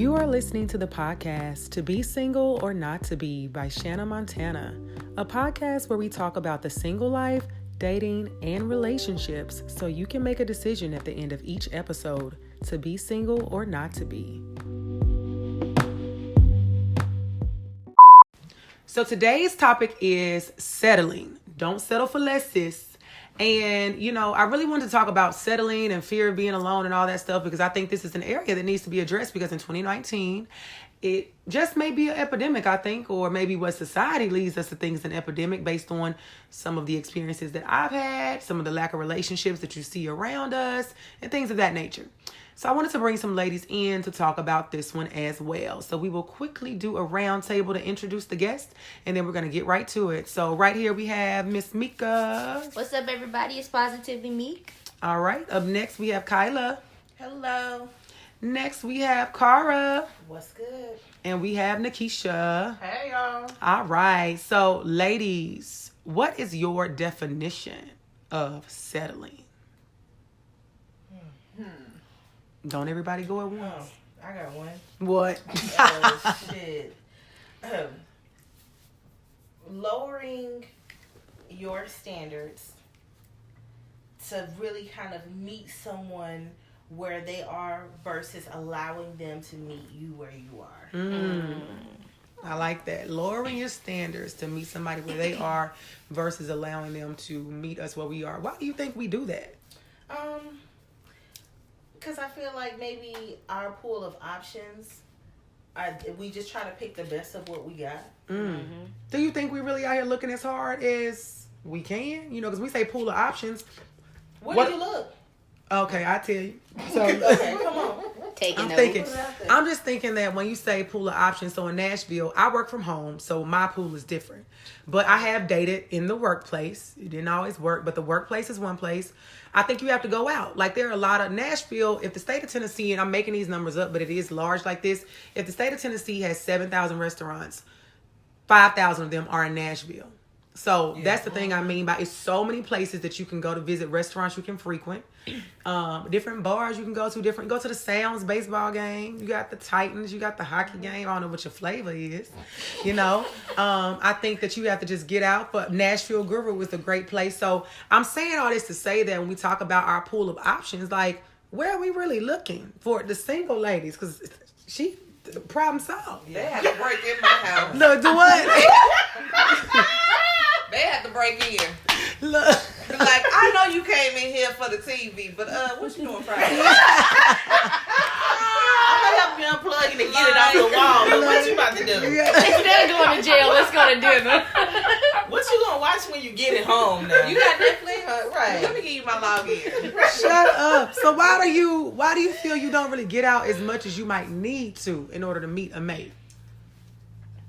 You are listening to the podcast To Be Single or Not to Be by Shanna Montana, a podcast where we talk about the single life, dating, and relationships so you can make a decision at the end of each episode to be single or not to be. So today's topic is settling. Don't settle for less, sis. And, I really wanted to talk about settling and fear of being alone and all that stuff because I think this is an area that needs to be addressed because in 2019, it just may be an epidemic, I think, or maybe what society leads us to think is an epidemic based on some of the experiences that I've had, some of the lack of relationships that you see around us, and things of that nature. So I wanted to bring some ladies in to talk about this one as well. So we will quickly do a round table to introduce the guest, and then we're going to get right to it. So right here we have Miss Mika. What's up, everybody? It's Positively Meek. All right. Up next we have Kyla. Hello. Next we have Cara. What's good? And we have Nikisha. Hey, y'all. All right. So ladies, what is your definition of settling? Don't everybody go at once. I got one. What? Oh, shit. Lowering your standards to really kind of meet someone where they are versus allowing them to meet you where you are. I like that. Lowering your standards to meet somebody where they are versus allowing them to meet us where we are. Why do you think we do that? Because I feel like maybe our pool of options, we just try to pick the best of what we got. Mm-hmm. Do you think we really out here looking as hard as we can? Because we say pool of options. Where do you look? Okay, I tell you. So okay, come on. I'm just thinking that when you say pool of options, so in Nashville, I work from home, so my pool is different. But I have dated in the workplace. It didn't always work, but the workplace is one place. I think you have to go out. Like there are a lot of Nashville, if the state of Tennessee, and I'm making these numbers up, but it is large like this. If the state of Tennessee has 7,000 restaurants, 5,000 of them are in Nashville. So that's the thing I mean by it's so many places that you can go to visit, restaurants you can frequent, different bars you can go to, go to the Sounds baseball game. You got the Titans, you got the hockey game. I don't know what your flavor is, I think that you have to just get out. But Nashville Guru is a great place. So I'm saying all this to say that when we talk about our pool of options, like where are we really looking for the single ladies? Because the problem solved. They had to break in my house. Look, do what? They had to break in. Look. Like, I know you came in here for the TV, but what you doing Friday? I'm going to help you unplug it and get it off the wall. But what you about to do? Instead of going to jail, let's go to dinner. What you going to watch when you get it home now? You got Netflix? Right. Let me give you my login. Shut up. So why do you feel you don't really get out as much as you might need to in order to meet a mate?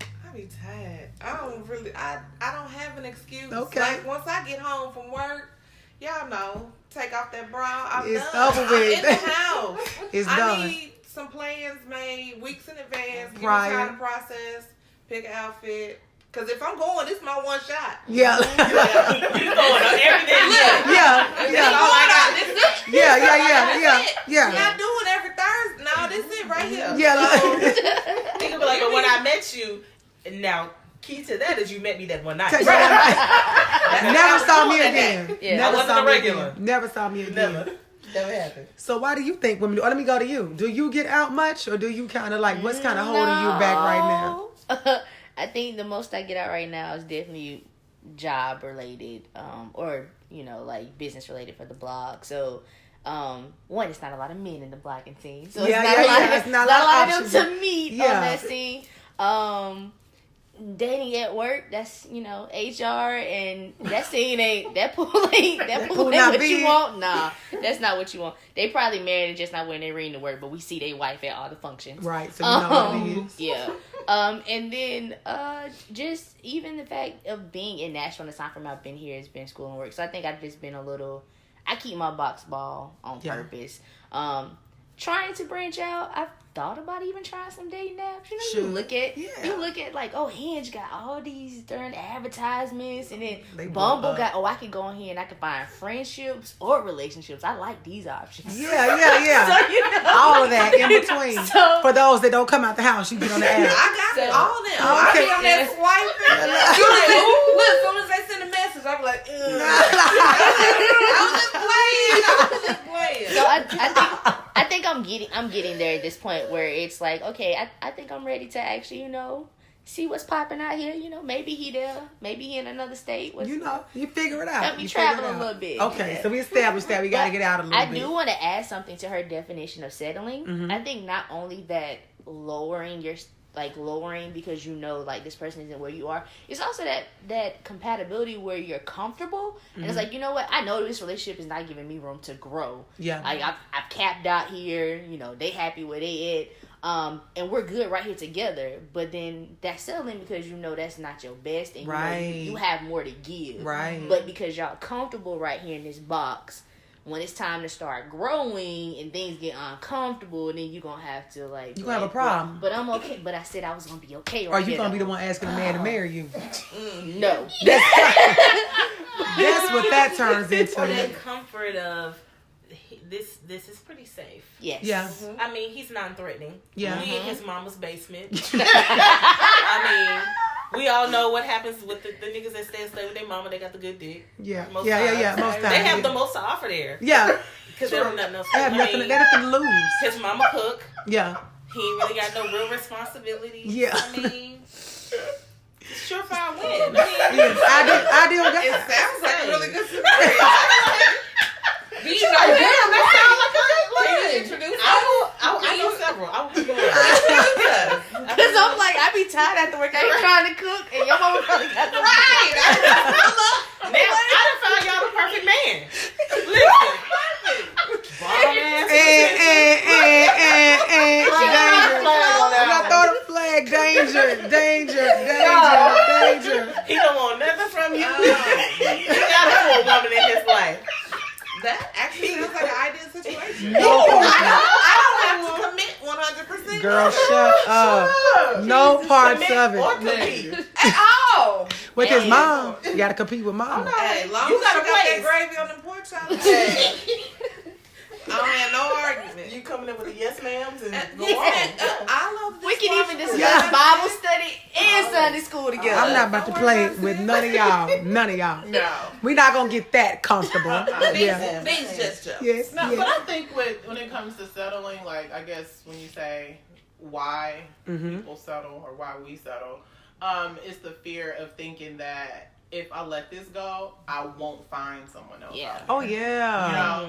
I be tired. I don't have an excuse. Okay. Like once I get home from work, y'all know, take off that bra. It's done. over with. I'm in the house. It's I done. need some plans made weeks in advance. Give me Right. time to process, pick an outfit. Because if I'm going, this is my one shot. Yeah. You going on everything. Yeah. That's all I got. This is it. Yeah. Not doing every Thursday. No, this is it right here. Yeah. Nigga be like, but when I met you, now, key to that is you met me that one night. Never saw me again. Yeah. Never I wasn't saw a me regular. again. Never saw me again. Never happened. So why do you think women do? Or let me go to you. Do you get out much, or do you kind of like what's kind of holding you back right now? I think the most I get out right now is definitely job related, or like business related for the blog. So, one, it's not a lot of men in the blogging scene, so it's not a lot of them to meet on that scene. Dating at work, that's HR, and that scene that pool ain't what big. you want. Nah, that's not what you want. They probably married and just not wearing their ring to work, but we see their wife at all the functions. Right, so you know what it is. Yeah. And then just even the fact of being in Nashville, the time from I've been here has been school and work. So I think I've just been I keep my box ball on purpose. trying to branch out. I've thought about even trying some dating apps. You know, you look at like, oh, Hinge got all these darn advertisements, and then Bumble got, I can go on here and I can find friendships or relationships. I like these options. Yeah. So, you know, all of that in between. So, for those that don't come out the house, you get on the app. I got all of them. Okay. I be on that swiping. You like, ooh, look, as soon as they send a message, I'm like, I was just playing. So I think I'm getting there at this point where it's like, okay, I think I'm ready to actually, see what's popping out here. Maybe he there, maybe he in another state. You figure it out. Help me travel a little bit. Okay, so we established that we got to get out a little bit. I do want to add something to her definition of settling. Mm-hmm. I think not only that lowering because this person isn't where you are. It's also that compatibility where you're comfortable, and it's like, you know what? I know this relationship is not giving me room to grow. Yeah, like I've capped out here. They happy where they at, and we're good right here together. But then that's settling because that's not your best, and you have more to give. Right. But because y'all comfortable right here in this box, when it's time to start growing and things get uncomfortable, then you're going to have to, you're going to have a problem. But I'm okay. But I said I was going to be okay right. Or you going to be the one asking a man to marry you. No. That's what that turns into. Or the comfort of, this is pretty safe. Yes. Yeah. Mm-hmm. I mean, he's non-threatening. Yeah. We in his mama's basement. I mean, we all know what happens with the niggas that stay with their mama. They got the good dick. Yeah. Most times. They have the most to offer there. Yeah. Because they don't have nothing else. They have nothing to lose. His mama cook. Yeah. He ain't really got no real responsibilities. Yeah. I mean, surefire win. Ideal guy. It sounds like a really good scenario. Damn, that sounds like a good one. Can you introduce I know several. I will keep going. Because I'm like, I be tired after work. I ain't trying to cook, and your mama probably got the right. Now, I done found y'all the perfect man. Listen. Throw the flag. Danger. He don't want nothing from you. He got a woman in his life. That actually sounds like an ideal situation. No, I don't have to commit 100%. Girl, shut up. No parts of it. At all. With his mom. You got to compete with mom. Hey, long you as got you got that gravy on the pork chop. I don't have no argument. You coming in with the yes ma'ams and go I love this. We can even discuss Bible study and Sunday school together. I'm not about to play with none of y'all. No. We're not going to get that comfortable. These just jokes. Yes. No, but I think when it comes to settling, I guess when you say why people settle or why we settle, it's the fear of thinking that if I let this go, I won't find someone else. Yeah. Oh, yeah.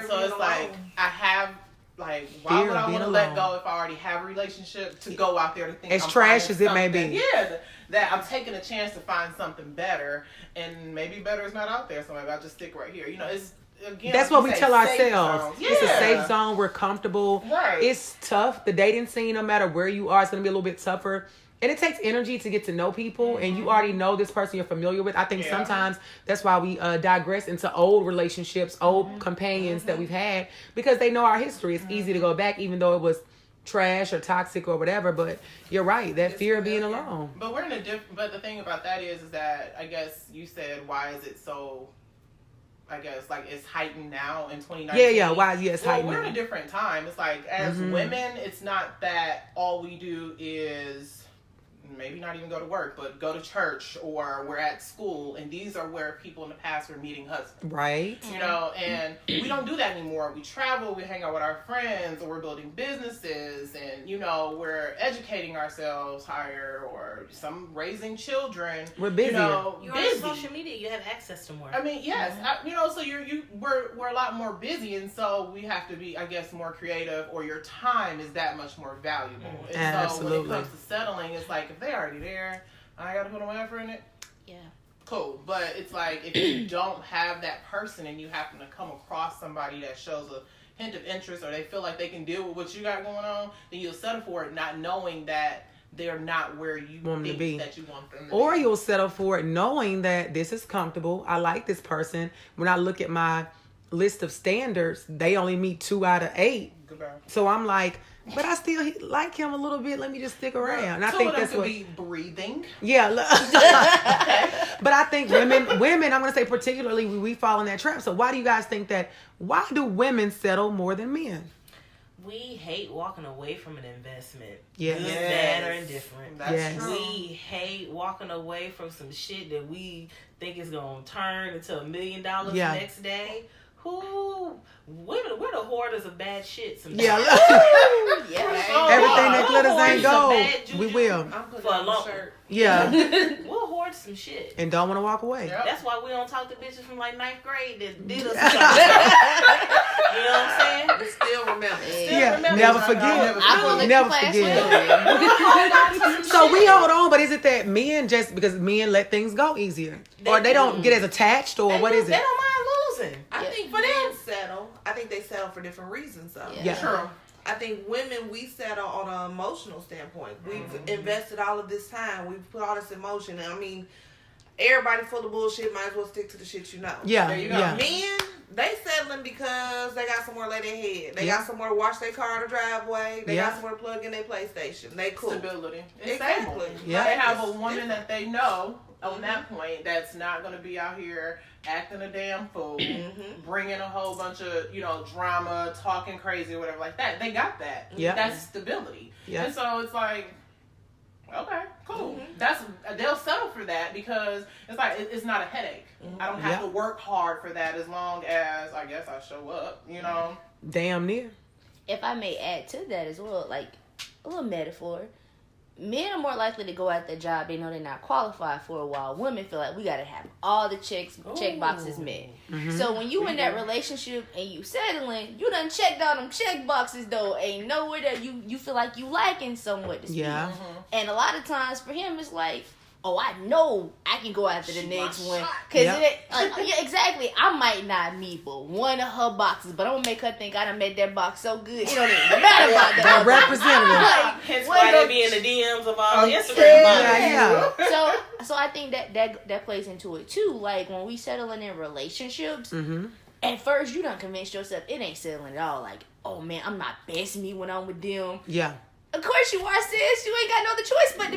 So it's like, I have, why would I want to let go if I already have a relationship to go out there to think as I'm trash as it may be? Yeah, that I'm taking a chance to find something better, and maybe better is not out there, so maybe I'll just stick right here. It's, again, that's what we tell ourselves. Yeah. It's a safe zone. We're comfortable. Right. It's tough. The dating scene, no matter where you are, it's going to be a little bit tougher. And it takes energy to get to know people, and you already know this person you're familiar with. I think sometimes that's why we digress into old relationships, old companions that we've had, because they know our history. It's easy to go back, even though it was trash or toxic or whatever. But you're right, that fear of being alone. But we're in a different. But the thing about that is that I guess you said, why is it so? I guess it's heightened now in 2019. Yeah. Why? It's heightened. We're in a different time. It's like as women, it's not that all we do is maybe not even go to work, but go to church, or we're at school, and these are where people in the past were meeting husbands. Right. And we don't do that anymore. We travel, we hang out with our friends, or we're building businesses, and, we're educating ourselves higher, or some raising children. We're busy. You're on social media, you have access to more. I mean, yes. So we're a lot more busy, and so we have to be, I guess, more creative, or your time is that much more valuable. And absolutely. So when it comes to settling, it's like, if they're already there, I gotta put my effort in it. Yeah. Cool. But it's like, if you don't have that person and you happen to come across somebody that shows a hint of interest, or they feel like they can deal with what you got going on, then you'll settle for it, not knowing that they're not where you want them to be. That you want them to or be. You'll settle for it knowing that this is comfortable. I like this person. When I look at my list of standards, they only meet 2 out of 8. Goodbye. So I'm like, but I still like him a little bit. Let me just stick around. And I Two think of them that's could what. be breathing. Yeah. But I think women, I'm going to say particularly, we fall in that trap. So why do you guys think that? Why do women settle more than men? We hate walking away from an investment. Yes. Good, bad, or indifferent. That's true. We hate walking away from some shit that we think is going to turn into $1 million the next day. We're the hoarders of bad shit sometimes. Yeah. Everything that glitters ain't gold, we will. I'm putting For a on long shirt. Yeah. We'll hoard some shit. And don't want to walk away. Yep. That's why we don't talk to bitches from like 9th grade that did us something. You know what I'm saying? We still remember. Never forget. Never forget. So So we hold on, but is it that men just because men let things go easier, or they don't get as attached, or what is They it? don't mind losing. I think For them. men settle. I think they settle for different reasons, though. Yeah. True. I think women, we settle on an emotional standpoint. We've invested all of this time. We've put all this emotion. And I mean, everybody full of bullshit. Might as well stick to the shit you know. Yeah, There you go. yeah. Men, they settling because they got somewhere to lay their head. They got somewhere to wash their car in the driveway. They got somewhere to plug in their PlayStation. They cool. Stability. It's Exactly. stable. Yeah. They have a woman that they know on that point that's not going to be out here acting a damn fool, bringing a whole bunch of, drama, talking crazy or whatever like that. They got that. Yeah. That's stability. Yeah. And so it's like, okay, cool. They'll settle for that because it's like, it's not a headache. I don't have to work hard for that as long as, I guess, I show up, Damn near. if I may add to that as well, like a little metaphor, men are more likely to go at their job they know they're not qualified for a while. Women feel like we gotta have all the check boxes met. So when you in that relationship and you settling, you done checked all them check boxes though. Ain't nowhere that you feel like you liking somewhat to speak. Yeah. And a lot of times for him it's like, oh, I know I can go after the next one. Because, exactly. I might not meet but one of her boxes, but I'm going to make her think I done made that box so good. It don't even matter about that. Representative. Hence why they be in the DMs of all the Instagram boxes. Yeah. So I think that plays into it, too. Like, when we settling in relationships, at first you done convinced yourself it ain't settling at all. Like, oh, man, I'm not best me when I'm with them. Yeah. Of course you are, sis. You ain't got no other choice but to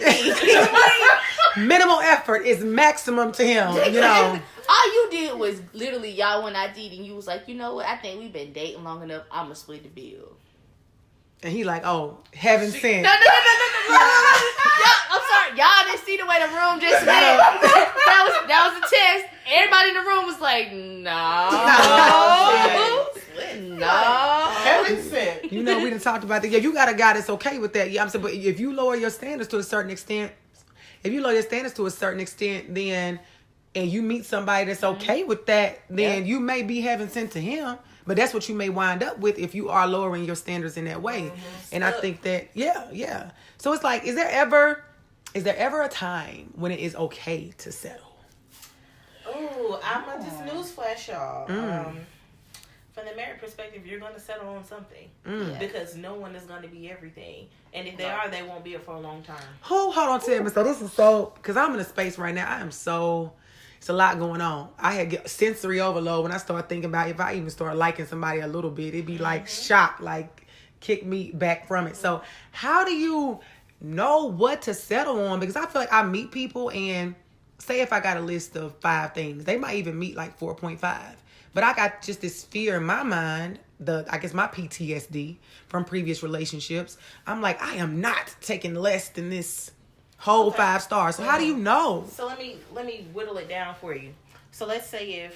be. Minimal effort is maximum to him, All you did was literally y'all went out to eat and you was like, you know what? I think we've been dating long enough. I'm going to split the bill. And he like, oh, heaven sent. No. I'm sorry. Y'all didn't see the way the room just went. That was a test. Everybody in the room was like, no. Heaven sent. We done talked about that. Yeah, you got a guy that's okay with that. Yeah, I'm saying, but if you lower your standards to a certain extent, then, and you meet somebody that's okay with that, then you may be heaven sent to him. But that's what you may wind up with if you are lowering your standards in that way. And I think that, yeah. So it's like, is there ever a time when it is okay to settle? Ooh, I'm gonna just newsflash y'all. From the married perspective, you're going to settle on something because no one is going to be everything, and if they are, they won't be it for a long time. Hold on, Tim. So this is because I'm in a space right now. It's a lot going on. I had sensory overload when I start thinking about if I even start liking somebody a little bit, it'd be like shock, like kick me back from it. So how do you know what to settle on? Because I feel like I meet people and say if I got a list of 5 things, they might even meet like 4.5. But I got just this fear in my mind, I guess my PTSD from previous relationships. I'm like, I am not taking less than this whole 5 stars. So how do you know? So let me whittle it down for you. So let's say if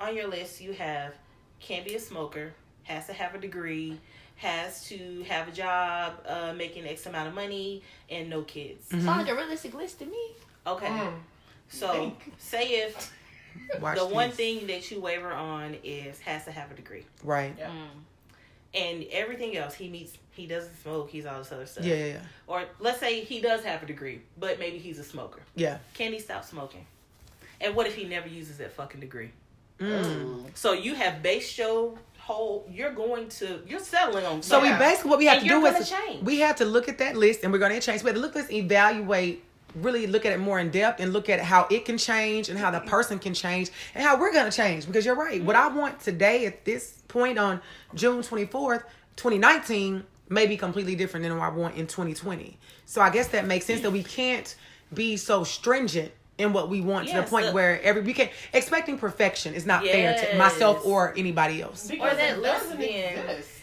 on your list you have can't be a smoker, has to have a degree, has to have a job, making X amount of money, and no kids. Sounds like a realistic list to me. Okay. So say if one thing that you waver on is has to have a degree. Right. Yeah. And everything else, he doesn't smoke, he's all this other stuff. Yeah. Or let's say he does have a degree, but maybe he's a smoker. Yeah. Can he stop smoking? And what if he never uses that fucking degree? So you have based your whole, you're settling on So something. basically what we have to do is change. we have to look at that list and we're going to change. We have to look at this, evaluate really look at it more in depth and look at how it can change and how the person can change and how we're going to change. Because you're right. What I want today at this point on June 24th, 2019 may be completely different than what I want in 2020. So I guess that makes sense that we can't be so stringent in what we want to the point where we can expecting perfection is not fair to myself or anybody else. Because or that lesbian.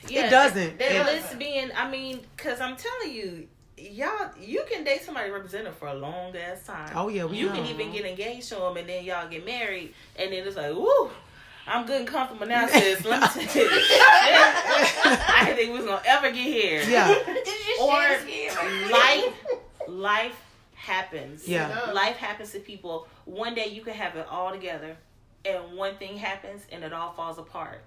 Yeah, it doesn't. That lesbian, I mean, because I'm telling you, y'all, you can date somebody represented for a long ass time. Oh yeah, you can even get engaged to them, and then y'all get married, and then it's like, woo, I'm good and comfortable now, sis. Let me tell you, I didn't think we was gonna ever get here. Yeah. Or life happens. Yeah. Life happens to people. One day you can have it all together, and one thing happens, and it all falls apart.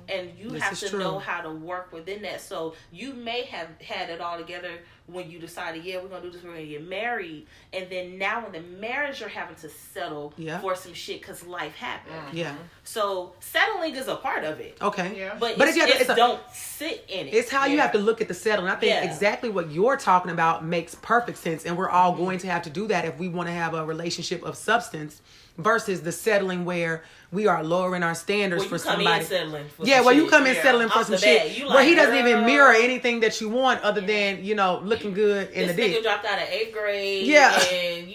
And you have to know how to work within that. So you may have had it all together when you decided, we're going to do this, we're going to get married. And then now in the marriage, you're having to settle for some shit because life happened. Yeah. So settling is a part of it. Okay. Yeah. But it's don't sit in it. It's how you have to look at the settling. I think exactly what you're talking about makes perfect sense. And we're all going to have to do that if we want to have a relationship of substance versus the settling where we are lowering our standards for somebody. You come in settling for some shit where he doesn't even mirror anything that you want other than, looking good in the dick. This nigga dropped out of 8th grade. Yeah. And,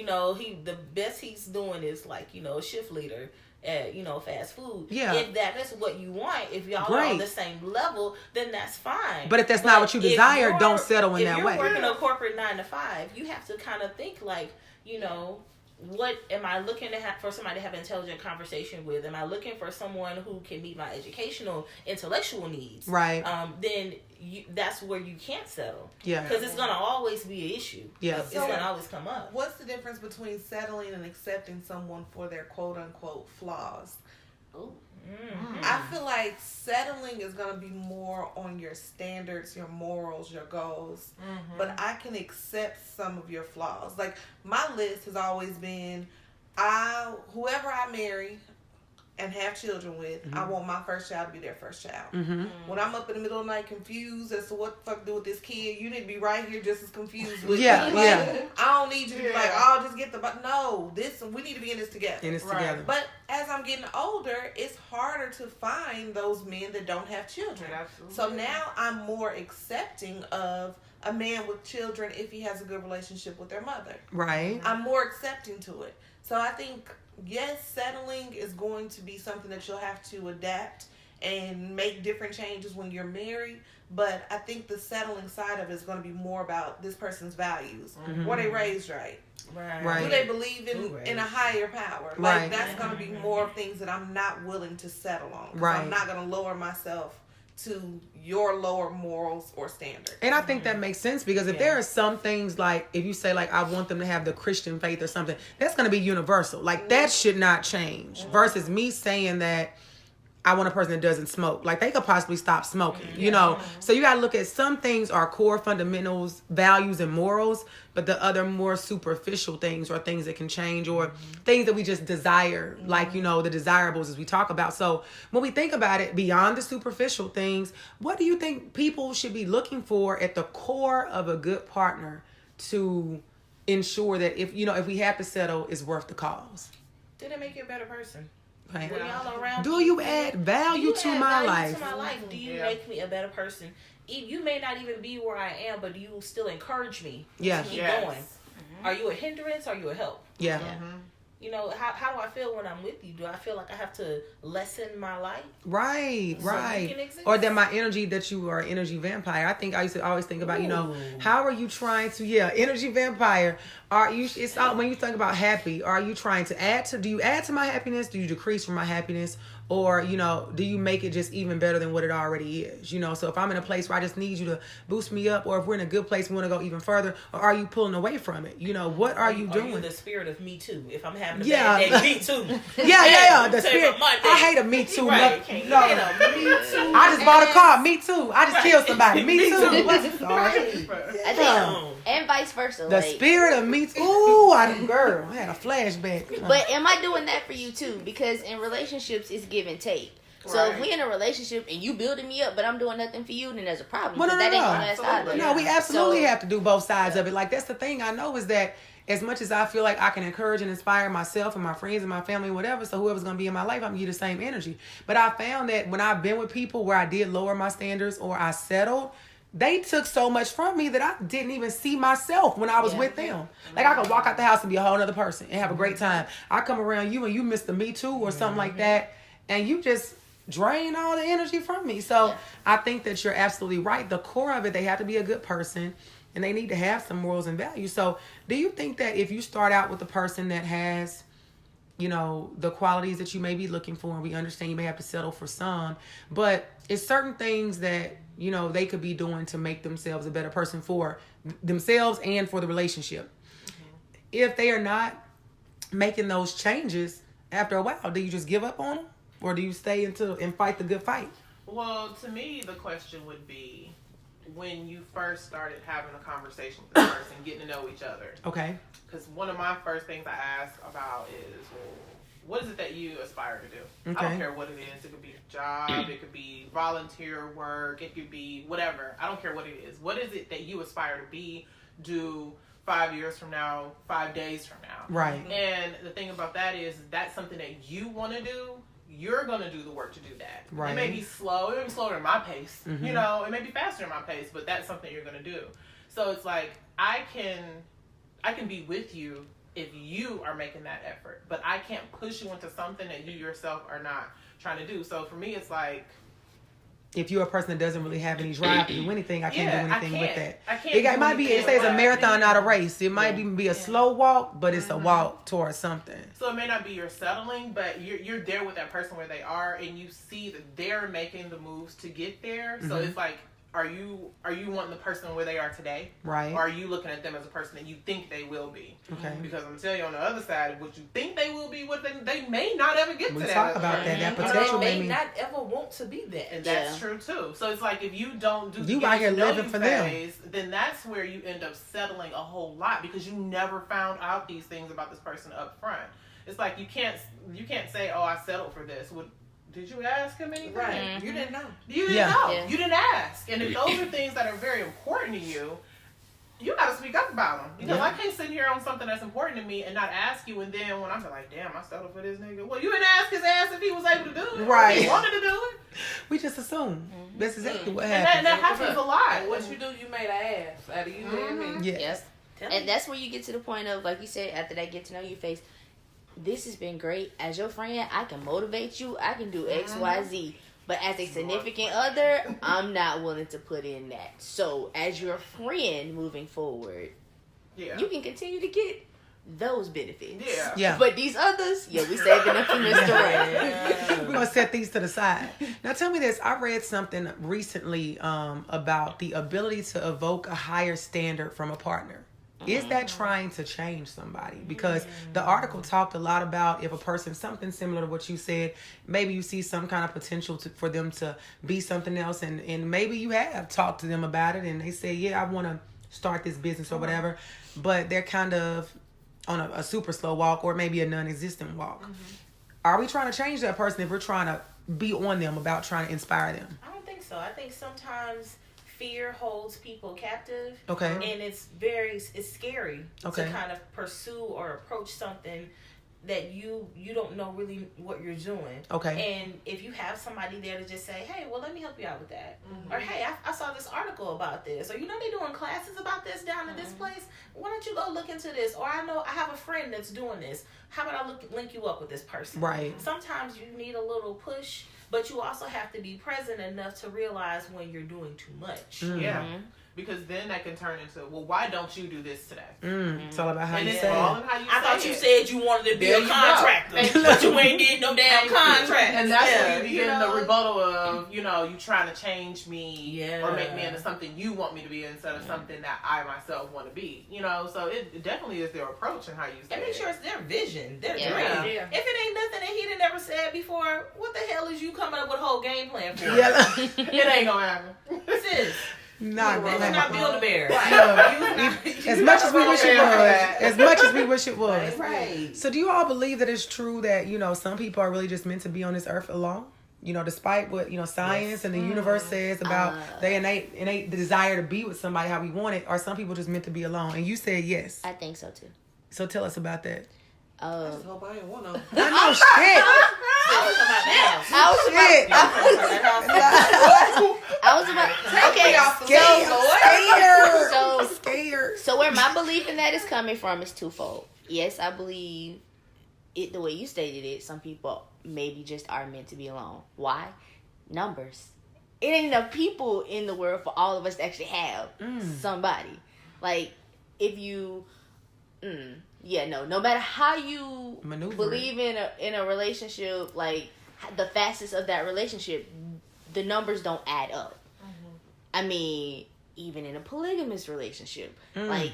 the best he's doing is like, shift leader at, fast food. Yeah. If that is what you want, if y'all are on the same level, then that's fine. But if that's not what you desire, don't settle in that way. If you're working a corporate 9 to 5, you have to kind of think like, what am I looking to have for somebody to have an intelligent conversation with? Am I looking for someone who can meet my educational, intellectual needs? Right. Then that's where you can't settle. Yeah. Because it's going to always be an issue. Yeah. It's going to always come up. What's the difference between settling and accepting someone for their quote unquote flaws? Ooh. Mm-hmm. I feel like settling is going to be more on your standards, your morals, your goals. Mm-hmm. But I can accept some of your flaws. Like, my list has always been, whoever I marry and have children with, I want my first child to be their first child. Mm-hmm. When I'm up in the middle of the night confused as to what the fuck to do with this kid, you need to be right here just as confused with me. Like, I don't need you to be like, just get no, we need to be in this together. Together. But as I'm getting older, it's harder to find those men that don't have children. Absolutely. So now I'm more accepting of a man with children if he has a good relationship with their mother. Right. I'm more accepting to it. So I think, yes, settling is going to be something that you'll have to adapt and make different changes when you're married. But I think the settling side of it is going to be more about this person's values. Mm-hmm. Were they raised right? Right. Do they believe in a higher power? Like, that's going to be more things that I'm not willing to settle on. Right. I'm not going to lower myself to your lower morals or standards. And I think that makes sense because if there are some things like, if you say like, I want them to have the Christian faith or something, that's going to be universal. Like, that should not change versus me saying that I want a person that doesn't smoke. Like, they could possibly stop smoking, So you got to look at some things are core fundamentals, values, and morals, but the other more superficial things are things that can change or things that we just desire, like, the desirables as we talk about. So when we think about it, beyond the superficial things, what do you think people should be looking for at the core of a good partner to ensure that if we have to settle, it's worth the cause? Did it make you a better person? Right. When y'all around, do you add value to my life? Do you make me a better person? You may not even be where I am, but you will still encourage me to keep going. Mm-hmm. Are you a hindrance? Or are you a help? Yeah. Mm-hmm. How do I feel when I'm with you? Do I feel like I have to lessen my light? Right. Or that my energy, that you are an energy vampire. I think I used to always think about, how are you trying to, energy vampire. It's when you think about happy, are you trying to do you add to my happiness? Do you decrease from my happiness? Or, do you make it just even better than what it already is? So if I'm in a place where I just need you to boost me up, or if we're in a good place, we want to go even further, or are you pulling away from it? What are you doing? Are you the spirit of me too? If I'm having a bad day, me too. The spirit. I hate a me too. Right. No. Me too. I just bought a car. Me too. I just killed somebody. Me too. Sorry. I think, and vice versa. The spirit of me too. Ooh, I had a flashback. But am I doing that for you too? Because in relationships, it's give and take. So if we're in a relationship and you building me up, but I'm doing nothing for you, then there's a problem. Well, that ain't gonna last either. No, we absolutely have to do both sides of it. Like, that's the thing I know is that as much as I feel like I can encourage and inspire myself and my friends and my family, whatever, so whoever's going to be in my life, I'm going to give the same energy. But I found that when I've been with people where I did lower my standards or I settled, they took so much from me that I didn't even see myself when I was with them. Like, I could walk out the house and be a whole other person and have a great time. I come around you and you miss the Me Too or something like that, and you just drain all the energy from me. So I think that you're absolutely right. The core of it, they have to be a good person. And they need to have some morals and values. So do you think that if you start out with a person that has, you know, the qualities that you may be looking for, and we understand you may have to settle for some, but it's certain things that, you know, they could be doing to make themselves a better person for themselves and for the relationship. Mm-hmm. If they are not making those changes after a while, do you just give up on them? Or do you stay and fight the good fight? Well, to me, the question would be, when you first started having a conversation with this person, getting to know each other. Okay. Because one of my first things I ask about is, well, what is it that you aspire to do? Okay. I don't care what it is. It could be a job. It could be volunteer work. It could be whatever. I don't care what it is. What is it that you aspire to be, do 5 years from now, 5 days from now? Right. And the thing about that is, that's something that you want to do. You're going to do the work to do that. Right. It may be slow. It may be slower than my pace. Mm-hmm. You know, it may be faster than my pace, but that's something you're going to do. So it's like, I can be with you if you are making that effort, but I can't push you into something that you yourself are not trying to do. So for me, it's like, if you're a person that doesn't really have any drive to do anything, I can't do anything with that. I can't. It might be, it says a marathon, not a race. It might even be a slow walk, but it's a walk towards something. So it may not be your settling, but you're there with that person where they are, and you see that they're making the moves to get there. So it's like, are you wanting the person where they are today? Right. Or are you looking at them as a person that you think they will be? Okay. Because I'm going to tell you, on the other side, what you think they will be, what they may not ever get to that. We talk about that. That potential they may not ever want to be that. And that's true too. So it's like, if you don't do the you out here living for phase, then that's where you end up settling a whole lot, because you never found out these things about this person up front. It's like, you can't say, oh, I settled for this. Did you ask him anything? Right. Mm-hmm. You didn't know. You didn't know. Yeah. You didn't ask. And if those are things that are very important to you, you got to speak up about them. Because I can't sit here on something that's important to me and not ask you, and then when I'm like, damn, I settled for this nigga. Well, you didn't ask his ass if he was able to do it. Right. If he wanted to do it. We just assume. Mm-hmm. That's exactly what happens. And that happens a lot. And what you do, you made an ass out of you and me. Yes. And that's where you get to the point of, like you said, after that get to know you phase, this has been great. As your friend, I can motivate you. I can do X, Y, Z. But as a significant other, I'm not willing to put in that. So as your friend moving forward, you can continue to get those benefits. Yeah. But these others, we saving them for Mr. Right. We're going to set these to the side. Now tell me this. I read something recently about the ability to evoke a higher standard from a partner. Is that trying to change somebody? Because the article talked a lot about if a person, something similar to what you said, maybe you see some kind of potential for them to be something else, and maybe you have talked to them about it and they say, yeah, I want to start this business or whatever, but they're kind of on a super slow walk or maybe a non-existent walk. Are we trying to change that person if we're trying to be on them about trying to inspire them? I don't think so. I think sometimes fear holds people captive. Okay. And it's scary to kind of pursue or approach something that you don't know really what you're doing. Okay. And if you have somebody there to just say, hey, well, let me help you out with that. Or, hey, I saw this article about this. Or, they're doing classes about this down in this place. Why don't you go look into this? Or, I know I have a friend that's doing this. How about I link you up with this person? Right. Sometimes you need a little push, but you also have to be present enough to realize when you're doing too much. Yeah. Because then that can turn into, well, why don't you do this today? It's all about how you say it. I thought you said you wanted to be a contractor, but you ain't getting no damn contract. And that's where you get the rebuttal of, you trying to change me or make me into something you want me to be instead of something that I myself want to be. So it definitely is their approach and how you say it. And make sure it's their vision, their dream. Yeah. If it ain't nothing that he done never said before, what the hell is you coming up with a whole game plan for? It ain't gonna happen. Sis. Not Build-A-Bear. As much as we wish it was. As much as we wish it was. Right. So do you all believe that it's true that, some people are really just meant to be on this earth alone? Despite what, science and the universe says about their innate desire to be with somebody how we want it, are some people just meant to be alone? And you said yes. I think so too. So tell us about that. I just hope I ain't one of them. I know shit. So where my belief in that is coming from is twofold. Yes, I believe it the way you stated it. Some people maybe just are meant to be alone. Why? Numbers. It ain't enough people in the world for all of us to actually have somebody. Like, if you... no matter how you believe in a relationship, like, the facets of that relationship, the numbers don't add up. I mean, even in a polygamous relationship, like,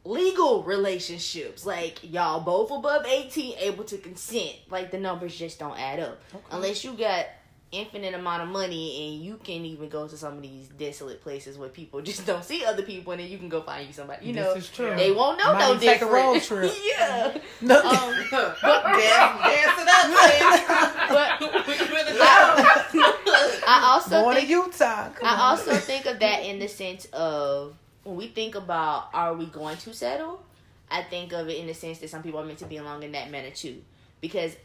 legal relationships, like, y'all both above 18 able to consent, like, the numbers just don't add up. Okay. Unless you got infinite amount of money and you can even go to some of these desolate places where people just don't see other people, and then you can go find you somebody. You know, this is true. They won't know no different. Take a road trip. Yeah. No. But dance it up, I also Born think in Utah. I also think of that in the sense of when we think about are we going to settle, I think of it in the sense that some people are meant to be alone in that manner too. Because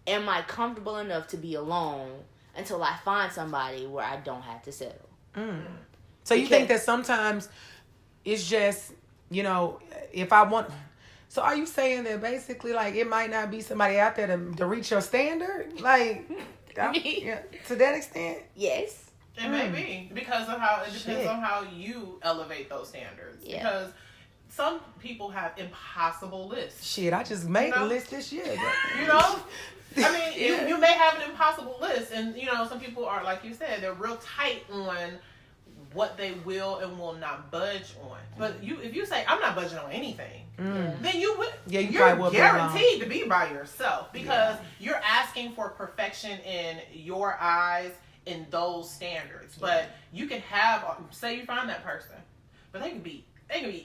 am I comfortable enough to be alone until I find somebody where I don't have to settle? So you think that sometimes it's just, if I want... So are you saying that basically, like, it might not be somebody out there to reach your standard? Like, to that extent? Yes. It may be. Because of how... It depends on how you elevate those standards. Yeah. Because some people have impossible lists. Shit, I just made a list this year. I mean, you may have an impossible list, and some people are, like you said, they're real tight on what they will and will not budge on. But if you say I'm not budging on anything, then you're guaranteed to be by yourself, because you're asking for perfection in your eyes in those standards. But you can say you find that person, but they can be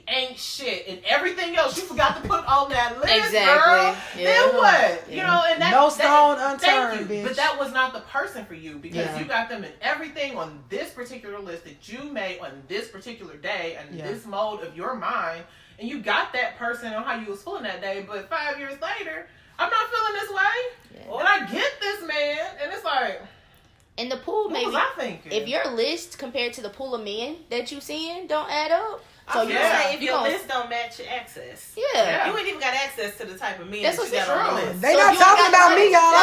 ain't shit and everything else you forgot to put on that list, girl. Yeah. Then what? And no stone unturned, bitch. But that was not the person for you, because you got them in everything on this particular list that you made on this particular day and this mode of your mind, and you got that person on how you was feeling that day. But 5 years later, I'm not feeling this way, and I get this man, and it's like. In the pool, what was I thinking? If your list compared to the pool of men that you seeing don't add up. So you say if your list don't match your access. Yeah. You ain't even got access to the type of men that you got on the list. They not talking about me, y'all.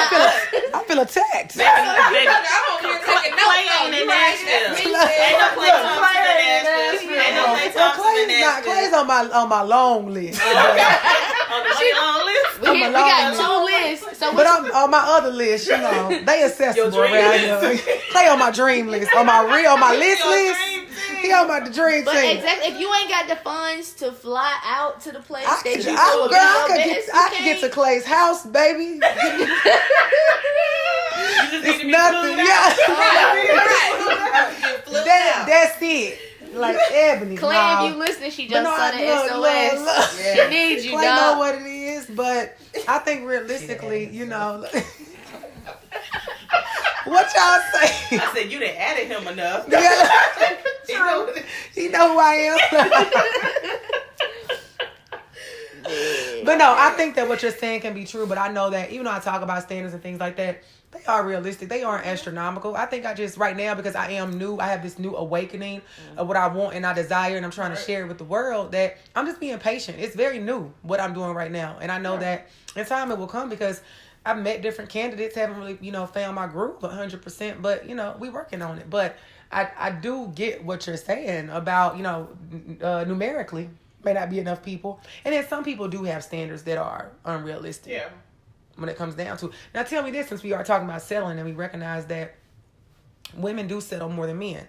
I feel attacked. I'm over here taking notes on Nashville. Ain't no Clay Thompson in Nashville. Ain't no Clay Thompson in Nashville. Clay's on my long list. On the long list? We got 2 lists. But I'm on my other list, they accessible around here. Clay on my dream list. On my list. He on my dream but team. Exactly, if you ain't got the funds to fly out to the place I could get to Clay's house, baby. It's nothing. That's it. Like Ebony. Clay, if you listening, she just saw the SOS. She needs you, Clay dog. know what it is, but I think realistically, what y'all say? I said you done added him enough. He know who I am. But no, I think that what you're saying can be true. But I know that even though I talk about standards and things like that, they are realistic. They aren't astronomical. I think I just right now, because I am new, I have this new awakening of what I want and I desire, and I'm trying to share it with the world, that I'm just being patient. It's very new what I'm doing right now, and I know that in time it will come, because I've met different candidates, haven't really, found my group 100%, but, we working on it. But I do get what you're saying about, numerically, may not be enough people. And then some people do have standards that are unrealistic. Yeah. When it comes down to. Now tell me this, since we are talking about settling and we recognize that women do settle more than men.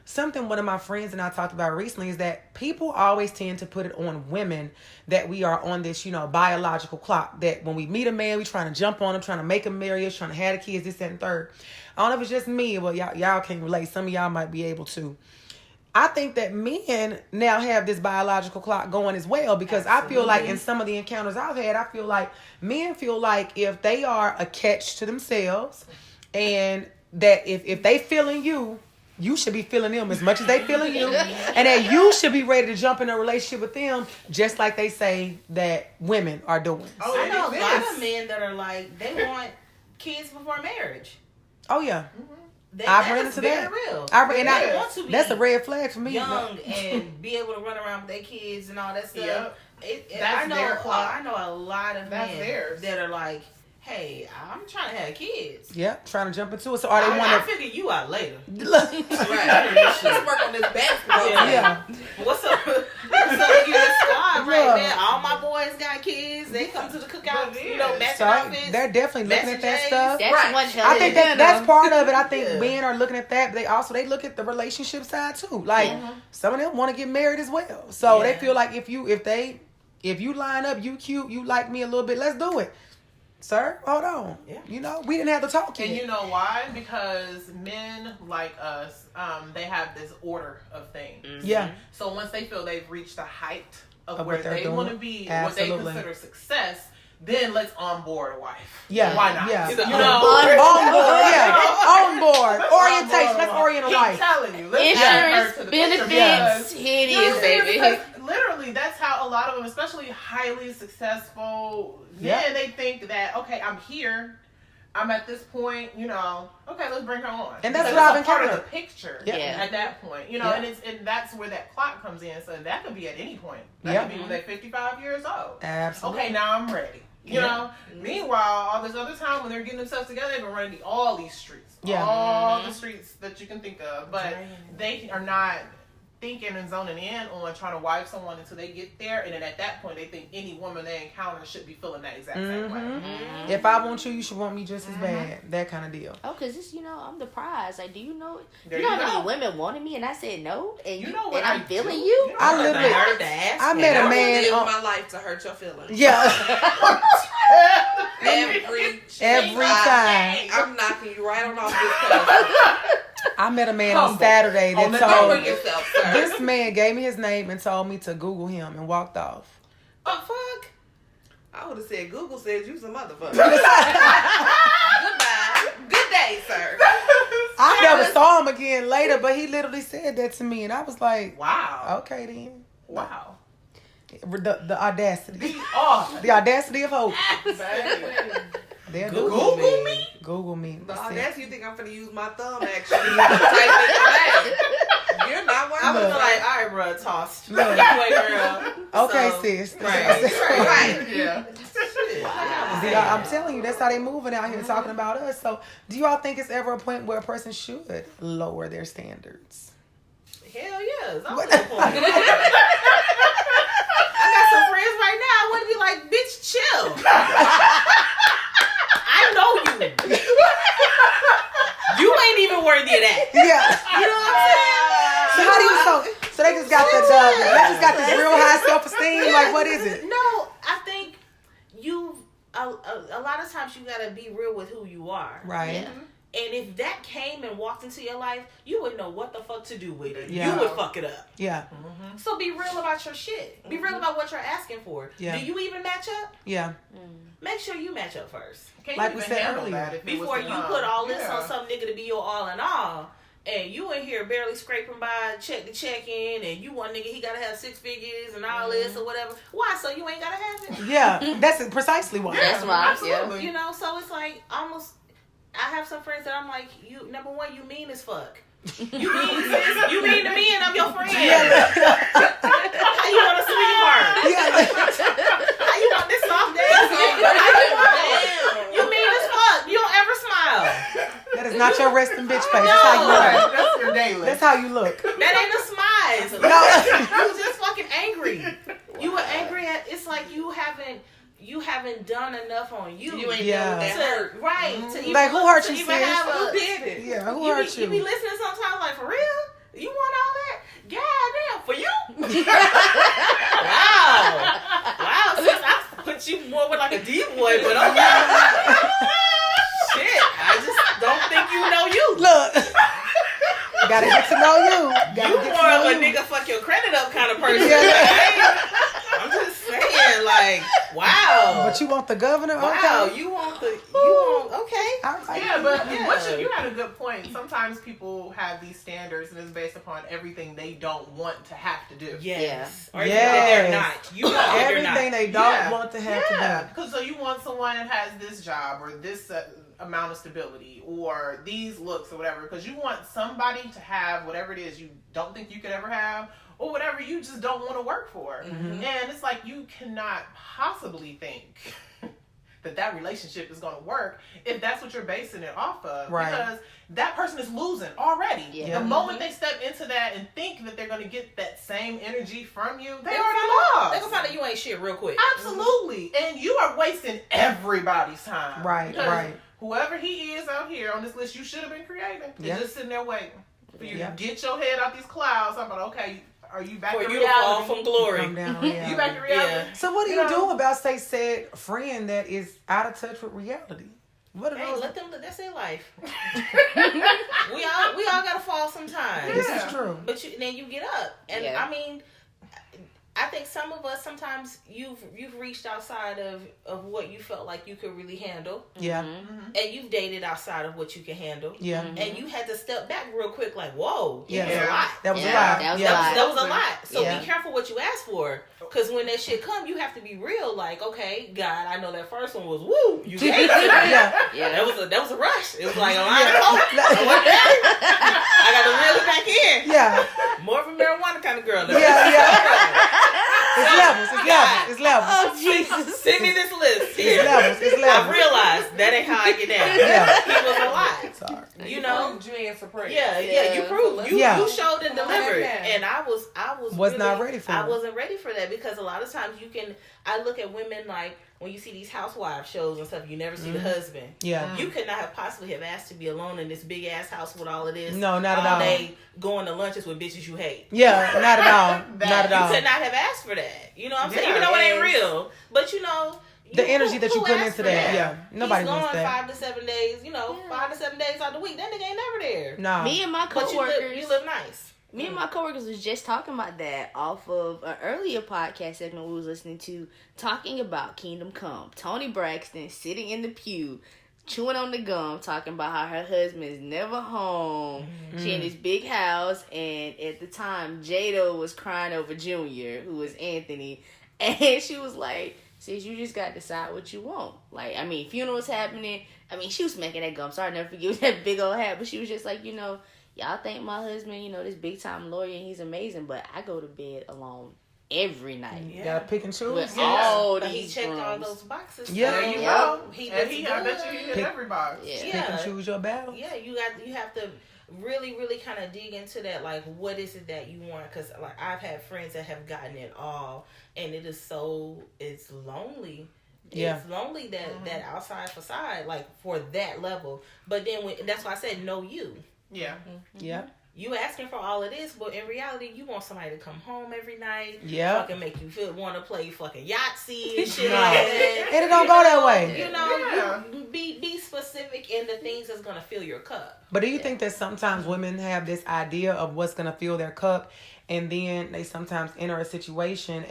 Something one of my friends and I talked about recently is that people always tend to put it on women that we are on this, biological clock. That when we meet a man, we trying to jump on him, trying to make him marry us, trying to have the kids, this, that, and third. I don't know if it's just me, but y'all can relate. Some of y'all might be able to. I think that men now have this biological clock going as well, because I feel like in some of the encounters I've had, I feel like men feel like if they are a catch to themselves, and that if they feeling you, you should be feeling them as much as they feeling you, and that you should be ready to jump in a relationship with them, just like they say that women are doing. Oh, I know a lot of men that are like, they want kids before marriage. Oh yeah. I've run into that. Real. They want to be that's a red flag for me. Young and be able to run around with their kids and all that stuff. Yep. I know a lot of men that are like, hey, I'm trying to have kids. Yep, trying to jump into it. So are they want to figure you out later? Right. Let's work on this basketball. Yeah. What's up with your squad right there? All my boys got kids. They come to the cookout, matching outfits. They're definitely looking at that stuff. That's one hell I think that's part of it. I think men are looking at that, but they look at the relationship side too. Like some of them want to get married as well. So they feel like if you line up, you cute, you like me a little bit, let's do it. Sir, hold on. Yeah. We didn't have to talk yet. And you know why? Because men like us, they have this order of things. Mm-hmm. Yeah. So once they feel they've reached the height of where they want to be, what they consider success, then let's onboard a wife. Yeah. Why not? Yeah. On board. Yeah. On board. Orientation. Let's orient a wife. I'm telling you. Insurance, benefits, hideous, baby. Literally, that's how a lot of them, especially highly successful men, they think that, okay, I'm here. I'm at this point, okay, let's bring her on. And that's what I've been part of the picture at that point, and that's where that clock comes in. So that could be at any point. That could be when they're 55 years old. Absolutely. Okay, now I'm ready. You know? Meanwhile, all this other time when they're getting themselves together, they've been running all these streets. Yeah. All the streets that you can think of. But they are not thinking and zoning in on trying to wife someone until they get there, and then at that point they think any woman they encounter should be feeling that exact same way. If I want you should want me just as bad. That kind of deal. Oh, because this, I'm the prize. Like, do you know? You know how many women wanted me and I said no, and you know what I'm feeling you. I literally I met a man in my life to hurt your feelings. Yeah. Every time. I'm knocking you right on off this place. I met a man on Saturday that told yourself, sir. This man gave me his name and told me to Google him and walked off. Oh, fuck. I would have said Google said you's a motherfucker. Goodbye. Good day, sir. I never saw him again later, but he literally said that to me, and I was like, wow. Okay, then. Wow. The audacity. The audacity of hope. Google me? Google me. The audacity, you think I'm finna use my thumb actually to type in your name. You're not one of them. I was like, all right, bro, tossed. Look. Girl. Okay, sis. Right. Yeah. Wow. I'm telling you, that's how they moving out here talking about us. So, do y'all think it's ever a point where a person should lower their standards? Hell yes. I'm to the point. I got some friends right now. I want to be like, bitch, chill. I know you. You ain't even worthy of that. Yeah. You know what I'm saying? So how do you so they just got this real high self-esteem? Like, what is it? No, I think a lot of times you gotta be real with who you are. Right. Yeah. And if that came and walked into your life, you wouldn't know what the fuck to do with it. Yeah. You would fuck it up. Yeah. Mm-hmm. So be real about your shit. Be real about what you're asking for. Yeah. Do you even match up? Yeah. Make sure you match up first. Like we said earlier. Before you put all this on some nigga to be your all in all, and you in here barely scraping by check to check in, and you want nigga he gotta have 6 figures and all this or whatever. Why? So you ain't gotta have it? Yeah. That's precisely why. That's why. Absolutely. You know, so it's like almost. I have some friends that I'm like, you. Number one, you mean as fuck. You mean to me, and I'm your friend. Yeah. How you want a sweetheart? Yeah. How you want this soft dance? You mean as fuck. You don't ever smile. That is not your resting bitch face. No. That's how you look. That's your daily. That's how you look. That ain't a smile. No. You just fucking angry. You were angry at. It's like you haven't done enough on you. You ain't done that hurt. Right. To even, like, who hurt you, even sis? have Who did it? Yeah, who hurt you? You be listening sometimes like, for real? You want all that? God damn, for you? Wow, sis, I put you more with like a D boy, but okay. Shit, I just don't think you know you. Look. Gotta get to know you. You more of a nigga fuck your credit up kind of person. I'm just saying, like, wow. But you want the governor? Wow, Okay. you want But you had a good point. Sometimes people have these standards and it's based upon everything they don't want to have to do. Yes. Yeah. Or they're not. You know everything they don't want to have to do. Because so you want someone that has this job or this amount of stability or these looks or whatever. Because you want somebody to have whatever it is you don't think you could ever have. Or whatever you just don't want to work for. Mm-hmm. And it's like you cannot possibly think that relationship is going to work if that's what you're basing it off of. Right. Because that person is losing already. Yeah. The moment they step into that and think that they're going to get that same energy from you, they already lost. They're going to find out you ain't shit real quick. Absolutely. Mm-hmm. And you are wasting everybody's time. Right, right. Whoever he is out here on this list you should have been creating is just sitting there waiting for you to get your head out these clouds. I'm like, okay, are you back to reality? You fall from glory. Come down, you back to reality? Yeah. So what do you do about said friend that is out of touch with reality? What are those? Let them. That's their life. we all gotta fall sometimes. This is true. But then you get up, and I mean, I think some of us sometimes you've reached outside of what you felt like you could really handle. Yeah. Mm-hmm. And you've dated outside of what you can handle. Yeah. Mm-hmm. And you had to step back real quick, like, whoa, that was a lot. That was a lot. That was a lot. So be careful what you ask for, because when that shit come, you have to be real. Like, okay, God, I know that first one was woo. You gave it to me. That was a rush. It was like a line of hope. I got to reel it back in. Yeah. More of a marijuana kind of girl. It's levels. Oh, Jesus. Send me this list. It's levels. I realized that ain't how I get down. He was a lot. Sorry. You know? You answer prayer. Yeah, you proved. You showed and delivered. And I was really, not ready for it. I wasn't ready for that, because a lot of times I look at women like, when you see these housewife shows and stuff, you never see the husband. Yeah. You could not have possibly have asked to be alone in this big ass house with all of this. No, not at all. Day going to lunches with bitches you hate. Yeah, not at all. Not at all. You could not have asked for that. You know what I'm saying? Even though it ain't real. But the energy that you put into that. Yeah. Nobody wants that. 5 to 7 days, 5 to 7 days out the week. That nigga ain't never there. No. Me and my coworkers. But you live nice. Me and my coworkers was just talking about that off of an earlier podcast segment we was listening to, talking about Kingdom Come. Toni Braxton sitting in the pew, chewing on the gum, talking about how her husband is never home. Mm-hmm. She in this big house, and at the time, Jada was crying over Junior, who was Anthony, and she was like, "Sis, you just got to decide what you want." Like, I mean, funerals happening. I mean, she was making that gum. Sorry, I never forget that big old hat, but she was just like, y'all think my husband, this big time lawyer, and he's amazing, but I go to bed alone every night. You gotta pick and choose. With all but these he checked crumbs. all those boxes. Yeah, so you know. I bet you hit every box. Pick and choose your battle. Yeah, you have to really, really kind of dig into that. Like, what is it that you want? Because like I've had friends that have gotten it all, and it's lonely. It's lonely that outside facade, like for that level. But then that's why I said know you. Yeah. Mm-hmm. Yeah. You asking for all of this, but in reality, you want somebody to come home every night. Yeah. Fucking make you want to play fucking Yahtzee and shit like that. And it don't go that way. You be specific in the things that's gonna fill your cup. But do you think that sometimes women have this idea of what's gonna fill their cup, and then they sometimes enter a situation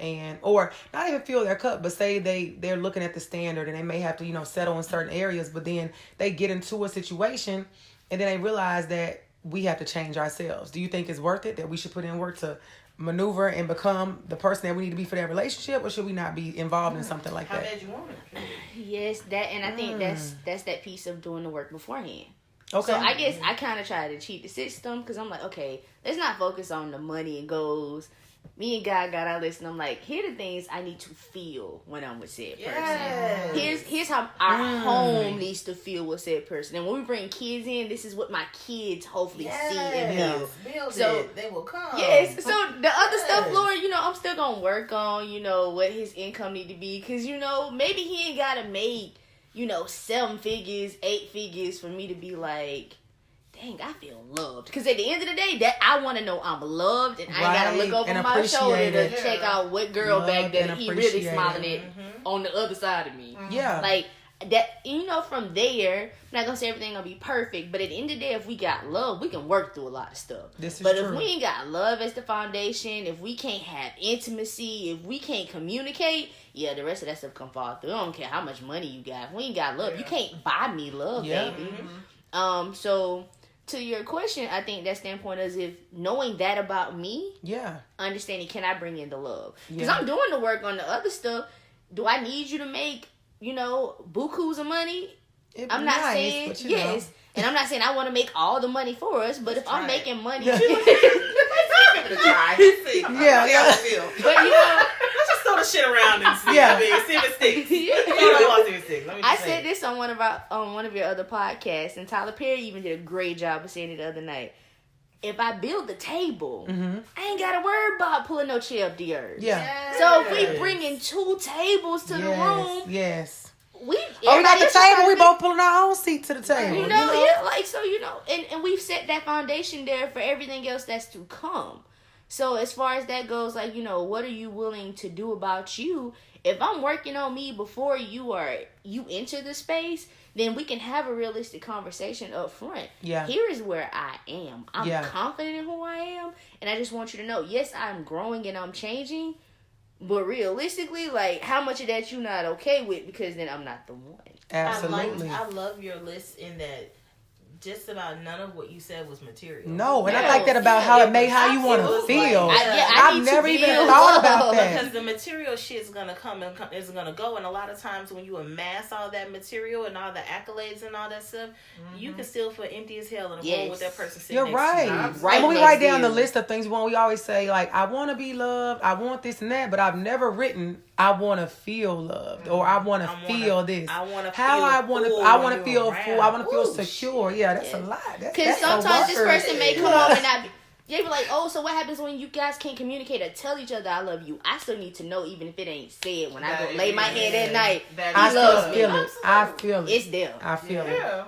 or not even fill their cup, but say they're looking at the standard and they may have to settle in certain areas, but then they get into a situation and then they realize that we have to change ourselves. Do you think it's worth it, that we should put in work to maneuver and become the person that we need to be for that relationship, or should we not be involved in something like that? How bad you want it? Yes, that, and I think that's that piece of doing the work beforehand. Okay. So I guess I kind of try to cheat the system, because I'm like, okay, let's not focus on the money and goals. Me and God got our list, and I'm like, here are the things I need to feel when I'm with said person. Here's how our home needs to feel with said person. And when we bring kids in, this is what my kids hopefully see and feel. So they will come. Yes. So the other stuff, Lord, I'm still gonna work on, what his income need to be, because maybe he ain't gotta make 7 figures, 8 figures for me to be like, dang, I feel loved. Because at the end of the day, that I want to know I'm loved, and I ain't got to look over my shoulder to check out what girl back there he really smiling at on the other side of me. Yeah. Like, that, from there, I'm not gonna say everything gonna be perfect, but at the end of the day, if we got love, we can work through a lot of stuff. But if we ain't got love as the foundation, if we can't have intimacy, if we can't communicate, the rest of that stuff can fall through. I don't care how much money you got. If we ain't got love, you can't buy me love, baby. Mm-hmm. So to your question, I think that standpoint is if knowing that about me, understanding, can I bring in the love? Because I'm doing the work on the other stuff. Do I need you to make bukus of money? I'm not saying yes, and I'm not saying I want to make all the money for us. But if I'm making money, give it a try. See, but let's just throw the shit around and see. See if it sticks. I said this on one of your other podcasts, and Tyler Perry even did a great job of saying it the other night. If I build the table, I ain't gotta worry about pulling no chair up the earth. So if we bring in 2 tables to the room, not the table. We both pulling our own seat to the table. And we've set that foundation there for everything else that's to come. So as far as that goes, what are you willing to do about you? If I'm working on me before you enter the space, then we can have a realistic conversation up front. Here is where I am. I'm confident in who I am, and I just want you to know, yes, I'm growing and I'm changing, but realistically, how much of that you not okay with, because then I'm not the one. Absolutely. I love your list in that just about none of what you said was material. No, and I like that about how it made how you want to feel. I've never even thought about that. Because the material shit's gonna come and is gonna go, and a lot of times when you amass all that material and all the accolades and all that stuff, you can still feel empty as hell in a room with that person sitting next to you. And when we write down the list of things we always say, I want to be loved, I want this and that, but I've never written I want to feel loved, or I want to feel this. I want to feel full. I want to feel full. I want to feel secure. That's a lot. Because sometimes this person may come up and they be like, so what happens when you guys can't communicate or tell each other I love you? I still need to know, even if it ain't said, when I go lay my head at night, I still feel it. I feel it. It's there. I feel it.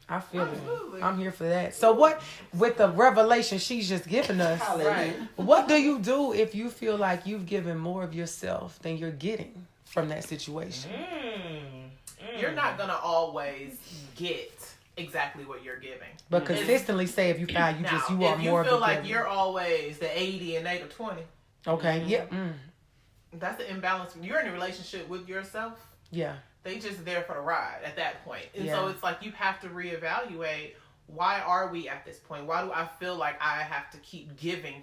I feel it. I'm here for that. So what, with the revelation she's just given us, what do you do if you feel like you've given more of yourself than you're getting from that situation? You're not going to always get exactly what you're giving. But consistently say if you find you are more of if you feel like you're always the 80 and they the 20. Okay, That's the imbalance. You're in a relationship with yourself. They just there for the ride at that point. And so it's like you have to reevaluate, why are we at this point? Why do I feel like I have to keep giving,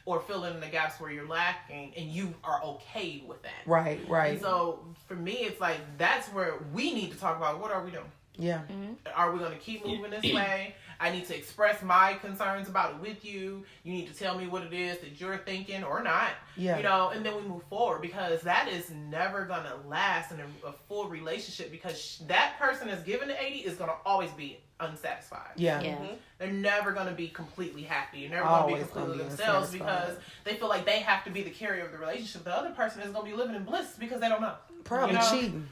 or filling in the gaps where you're lacking, and you are okay with that? Right. And so for me, it's like that's where we need to talk about, what are we doing? Are we going to keep moving this way? I need to express my concerns about it with you. You need to tell me what it is that you're thinking or not. And then we move forward, because that is never going to last in a full relationship, because that person that's given the 80 is going to always be unsatisfied. They're never going to be completely happy. You're never going to be completely themselves, because they feel like they have to be the carrier of the relationship. The other person is going to be living in bliss because they don't know. Probably cheating.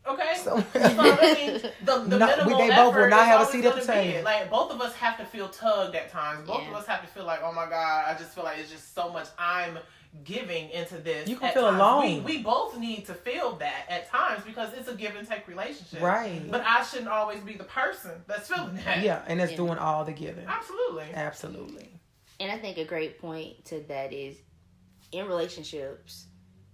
Okay, so I mean, the minimal they both will not have a seat at the table. Like, both of us have to feel tugged at times. Both of us have to feel like, oh my God, I just feel like it's just so much I'm giving into this. You can feel alone. We both need to feel that at times, because it's a give and take relationship. Right. But I shouldn't always be the person that's feeling that. And that's doing all the giving. Absolutely. And I think a great point to that is, in relationships,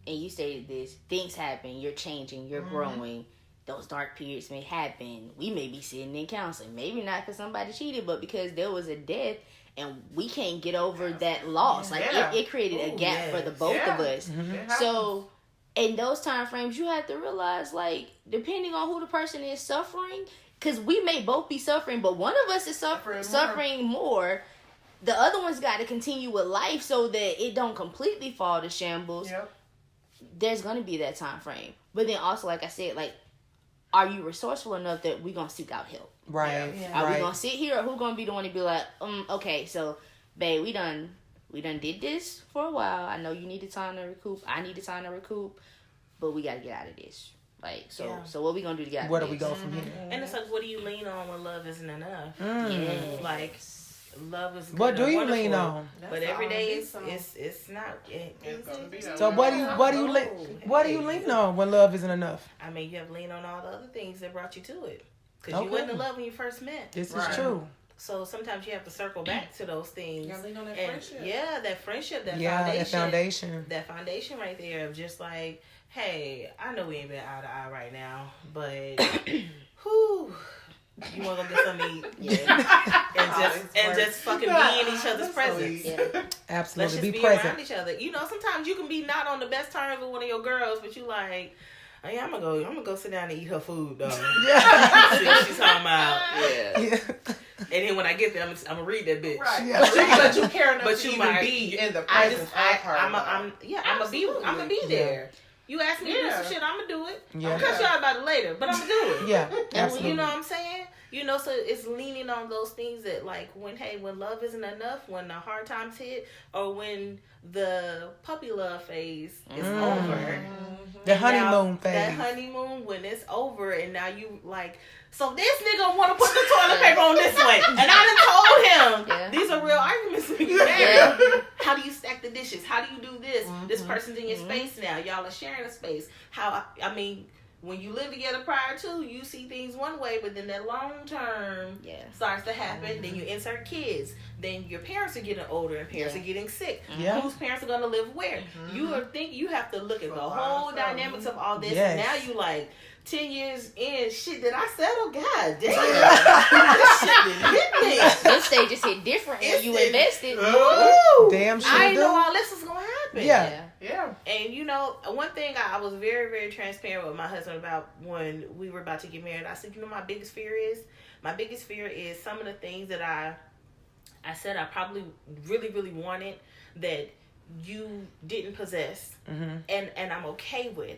and you stated this, things happen, you're changing, you're growing. Those dark periods may happen. We may be sitting in counseling. Maybe not because somebody cheated, but because there was a death and we can't get over that loss. Like, it created a gap for the both of us. So, in those time frames, you have to realize, like, depending on who the person is suffering, because we may both be suffering, but one of us is suffering more. The other one's got to continue with life so that it don't completely fall to shambles. There's going to be that time frame. But then also, like I said, like, are you resourceful enough that we're going to seek out help? Right. Are we going to sit here, or who going to be the one to be like, okay, so, babe, we done did this for a while. I know you need time to recoup. I need time to recoup. But we got to get out of this. Like, so what we going to do to get out of this? Where do we go from here? And it's like, what do you lean on when love isn't enough? Like, love is good. What do you wonderful, lean on? but every day it's not. It's gonna be that So way. what do you lean on when love isn't enough? I mean, you have to lean on all the other things that brought you to it. Because you wasn't in love when you first met. This is true. So sometimes you have to circle back to those things. You gotta lean on that friendship. Yeah, that friendship, That foundation. That foundation right there of just like, hey, I know we ain't been eye to eye right now, but whew, you want to go get something to eat? Yeah. and just fucking be in each other's presence. Yeah. Absolutely. Let's just be around each other. You know, sometimes you can be not on the best terms with one of your girls, but you like, oh, yeah, I'm gonna go sit down and eat her food, though. Yeah. See what she's talking about. Yeah. And then when I get there, I'm gonna read that bitch. Right. Yeah. But you care enough to even be in the presence of her. I'm gonna be there. You ask me to do some shit, I'm gonna do it. Yeah. I'll cuss y'all about it later, but I'm gonna do it. Yeah, And absolutely. you know what I'm saying? You know, so it's leaning on those things that, like, when love isn't enough, when the hard times hit, or when the puppy love phase is over. The honeymoon phase. That honeymoon, when it's over, and now you, like, so this nigga want to put the toilet paper on this way. And I done told him, these are real arguments when you married. Yeah. How do you stack the dishes? How do you do this? This person's in your space now. Y'all are sharing a space. I mean, when you live together prior to, you see things one way, but then that long term starts to happen. Then you insert kids. Then your parents are getting older and parents are getting sick. Yeah. Whose parents are going to live where? You have to look at the whole dynamics of all this. And now you like, 10 years in, shit, did I settle? God damn. This shit done hit me. Those stages hit different when you invested. Damn shit. I didn't know all this was going to happen. Yeah. And you know, one thing I was very, very transparent with my husband about when we were about to get married. I said, you know, my biggest fear is some of the things that I said I probably really, really wanted that you didn't possess. And I'm okay with.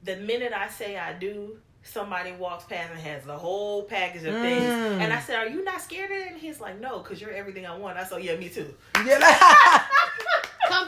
The minute I say I do, somebody walks past and has the whole package of things. And I said, are you not scared of it? And he's like, no, because you're everything I want. I said, yeah, me too. Come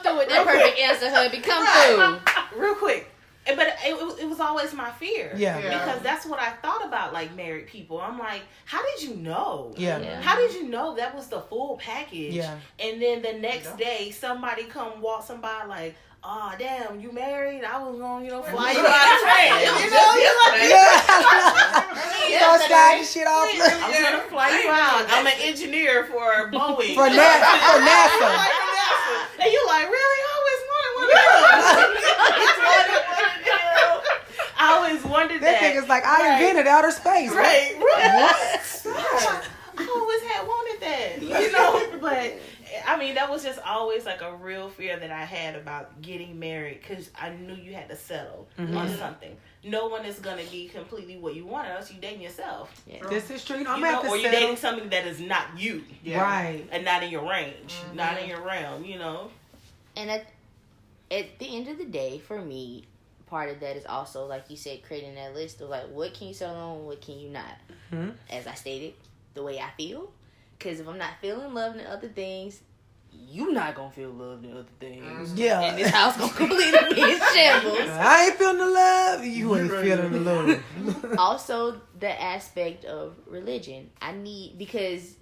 through with that perfect answer, hubby. Come through. Real quick. But it was always my fear. Yeah. Because that's what I thought about, like, married people. I'm like, how did you know? Yeah. How did you know that was the full package? Yeah. And then the next day, somebody come waltzing by like, oh, damn, you married? I was going to, fly you out of town. You know? You're like, Don't start the shit off. I'm going to fly you out. I'm an engineer for Boeing. For NASA. And you're like, really? I always wanted one of those. I always wondered that. That nigga's like, I invented outer space. Right. What? I always had wanted that. You know? But, I mean, that was just always like a real fear that I had about getting married, because I knew you had to settle on something. No one is going to be completely what you want, or else you dating yourself. Yeah. This is true. Or you're dating something that is not you. Yeah. Right. And not in your range. Not in your realm, you know? And at the end of the day, for me, part of that is also, like you said, creating that list of, like, what can you settle on, what can you not? As I stated, the way I feel. Because if I'm not feeling love and other things, you not going to feel love and other things. Yeah. And this house going to completely be in shambles. I ain't feeling the love. You ain't feeling the love. Also, the aspect of religion. Because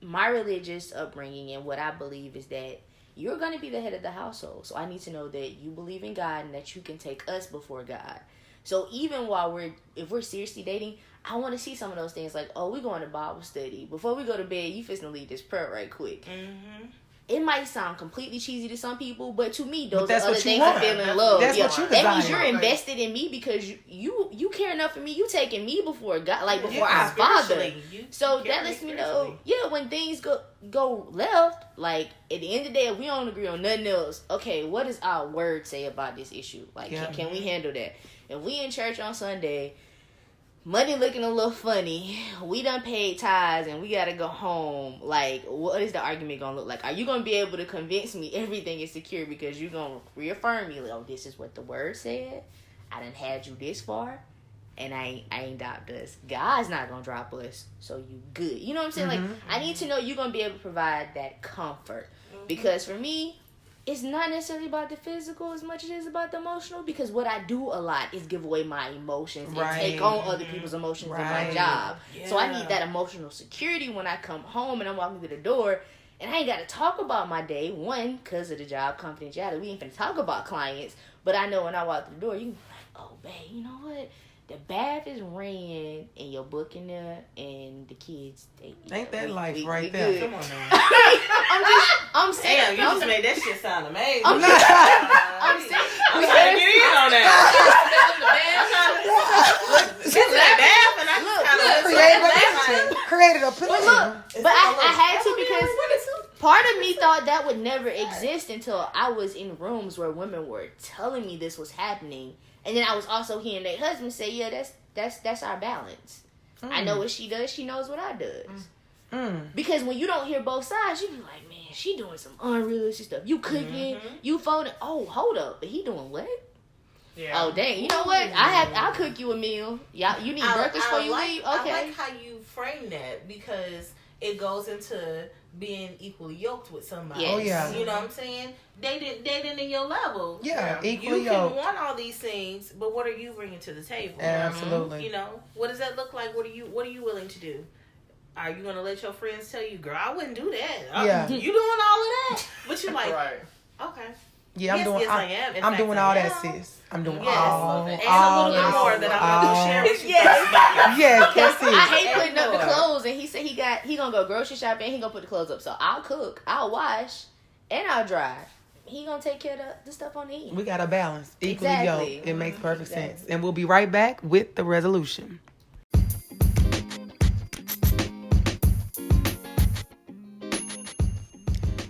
my religious upbringing and what I believe is that you're going to be the head of the household. So I need to know that you believe in God and that you can take us before God. So even if we're seriously dating, I want to see some of those things, like, oh, we're going to Bible study. Before we go to bed, you fixing to lead this prayer right quick. It might sound completely cheesy to some people, but to me, those are other things I feel in love. That's what you desire. That means you're invested in me because you care enough for me. You taking me before God, like before our Father. So that lets me know, when things go left, like at the end of the day, if we don't agree on nothing else, okay, what does our word say about this issue? Like, can we handle that? If we in church on Sunday, money looking a little funny, we done paid tithes and we gotta go home, like, what is the argument gonna look like? Are you gonna be able to convince me everything is secure because you gonna reaffirm me, like, oh, this is what the word said, I done had you this far, and I ain't dropped us. God's not gonna drop us, so you good. You know what I'm saying? Like, I need to know you're gonna be able to provide that comfort. Because for me, it's not necessarily about the physical as much as it is about the emotional, because what I do a lot is give away my emotions and take on other people's emotions in my job. Yeah. So I need that emotional security when I come home and I'm walking through the door and I ain't got to talk about my day. One, because of the job confidentiality. We ain't finna talk about clients. But I know when I walk through the door, you can be like, oh, babe, you know what? The bath is ran and your book in there and the kids, ain't that life right there? Good. Come on now. I'm saying. Damn, you just made that shit sound amazing. I'm saying. I'm trying to get in on that. Created a picture. But I had to, because part of me thought that would never exist until I was in rooms where women were telling me this was happening. And then I was also hearing their husband say, yeah, that's our balance. I know what she does. She knows what I does. Because when you don't hear both sides, you be like, man, she doing some unrealistic stuff. You cooking, you folding. Oh, hold up. But he doing what? Yeah. Oh, dang. You know what? I'll cook you a meal. You need breakfast before you leave? Okay. I like how you frame that, because it goes into being equally yoked with somebody. Yes. Oh, yeah. You know what I'm saying? Dating in your level. Yeah, equally You yoked. can want all these things, but what are you bringing to the table? Absolutely. You know, what does that look like? What are you willing to do? Are you going to let your friends tell you, girl, I wouldn't do that? Yeah. You doing all of that? But you're like, right. Okay. Yeah, I'm doing doing all that, sis. I'm doing all and a little bit more that I'm going to share with you. Yes, that's it. I hate putting up the clothes, and he said he gonna go grocery shopping and he gonna put the clothes up. So I'll cook, I'll wash, and I'll dry. He gonna take care of the stuff on the end. We got a balance. Equally yoked. It makes perfect sense. And we'll be right back with the resolution.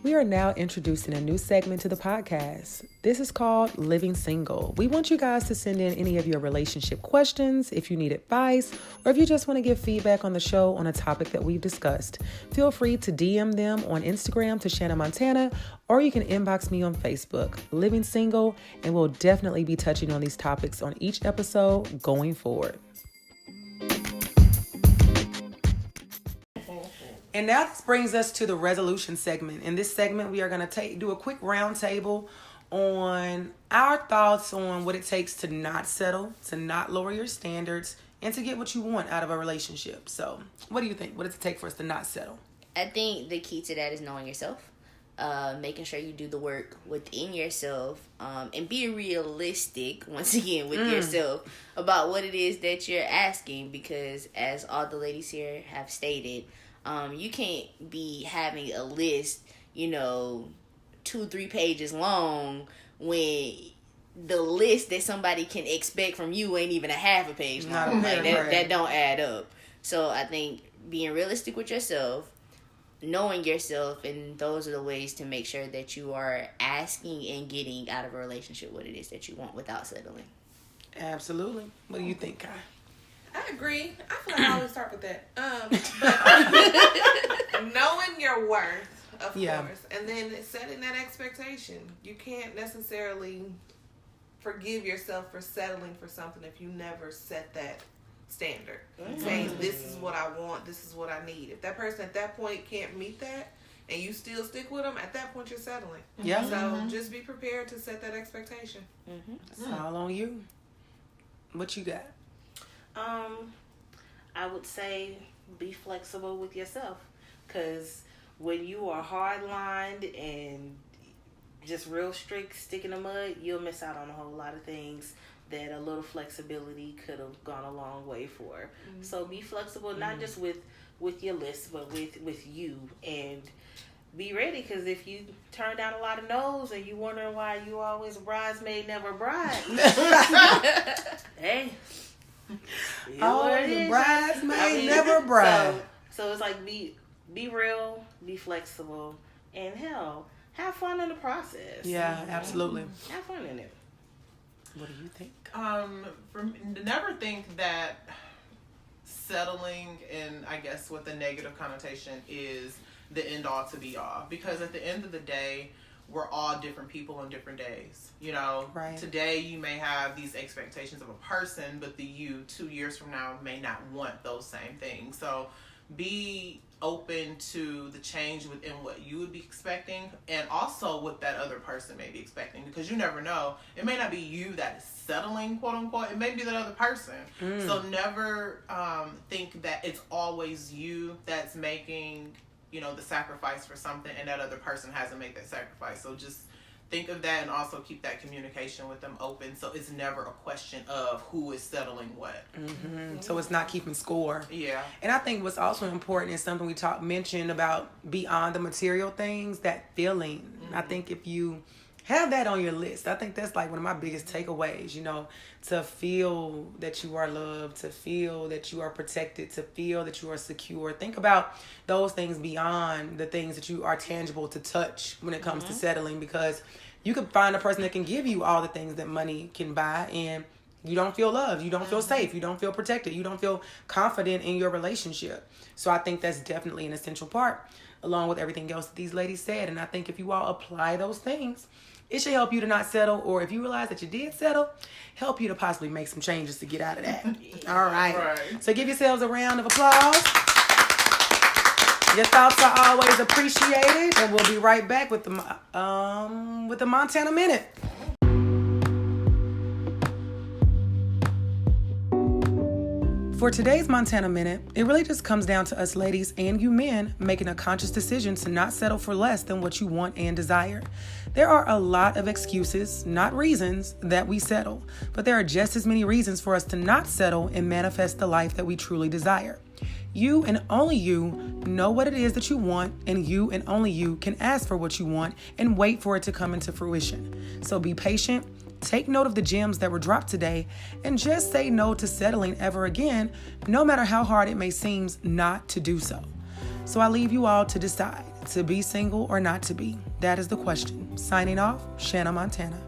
We are now introducing a new segment to the podcast. This is called Living Single. We want you guys to send in any of your relationship questions, if you need advice, or if you just want to give feedback on the show on a topic that we've discussed. Feel free to DM them on Instagram to Shanna Montana, or you can inbox me on Facebook, Living Single, and we'll definitely be touching on these topics on each episode going forward. And now this brings us to the resolution segment. In this segment, we are going to do a quick round table on our thoughts on what it takes to not settle, to not lower your standards, and to get what you want out of a relationship. So, what do you think? What does it take for us to not settle? I think the key to that is knowing yourself, making sure you do the work within yourself, and be realistic, once again, with yourself about what it is that you're asking, because as all the ladies here have stated, you can't be having a list, 2-3 pages long when the list that somebody can expect from you ain't even a half a page long. That don't add up. So I think being realistic with yourself, knowing yourself, and those are the ways to make sure that you are asking and getting out of a relationship what it is that you want without settling. Absolutely. What do you think, Kai? I agree. I feel like I always start with that. But knowing your worth, of course, and then setting that expectation. You can't necessarily forgive yourself for settling for something if you never set that standard. Saying, this is what I want, this is what I need. If that person at that point can't meet that, and you still stick with them, at that point you're settling. Yeah. So just be prepared to set that expectation. It's all on you. What you got? I would say be flexible with yourself, because when you are hard-lined and just real strict, stick in the mud, you'll miss out on a whole lot of things that a little flexibility could have gone a long way for. So be flexible, not just with your list, but with you, and be ready, because if you turn down a lot of no's and you wondering why you always a bridesmaid, never bride, hey. The bridesmaid, never bride. So it's like be real, be flexible, and hell, have fun in the process. Yeah, absolutely. Have fun in it. What do you think? Never think that settling, and I guess with the negative connotation, is the end all to be all. Because at the end of the day, we're all different people on different days. Right. Today you may have these expectations of a person, but the you 2 years from now may not want those same things. So be open to the change within what you would be expecting, and also what that other person may be expecting, because you never know. It may not be you that is settling, quote unquote. It may be that other person. So never think that it's always you that's making, you know, the sacrifice for something, and that other person hasn't made that sacrifice. So just think of that, and also keep that communication with them open, so it's never a question of who is settling what. So it's not keeping score. Yeah. And I think what's also important is something we mentioned about beyond the material things, that feeling. I think if you have that on your list, I think that's like one of my biggest takeaways, you know, to feel that you are loved, to feel that you are protected, to feel that you are secure. Think about those things beyond the things that you are tangible to touch when it comes to settling, because you could find a person that can give you all the things that money can buy, and you don't feel loved, you don't feel safe, you don't feel protected, you don't feel confident in your relationship. So I think that's definitely an essential part, along with everything else that these ladies said. And I think if you all apply those things, it should help you to not settle, or if you realize that you did settle, help you to possibly make some changes to get out of that. All right. So give yourselves a round of applause. Your thoughts are always appreciated, and we'll be right back with the Montana Minute. For today's Montana Minute, it really just comes down to us ladies and you men making a conscious decision to not settle for less than what you want and desire. There are a lot of excuses, not reasons, that we settle, but there are just as many reasons for us to not settle and manifest the life that we truly desire. You and only you know what it is that you want, and you and only you can ask for what you want and wait for it to come into fruition. So be patient. Take note of the gems that were dropped today, and just say no to settling ever again, no matter how hard it may seem not to do so. So I leave you all to decide, to be single or not to be. That is the question. Signing off, Shanna Montana.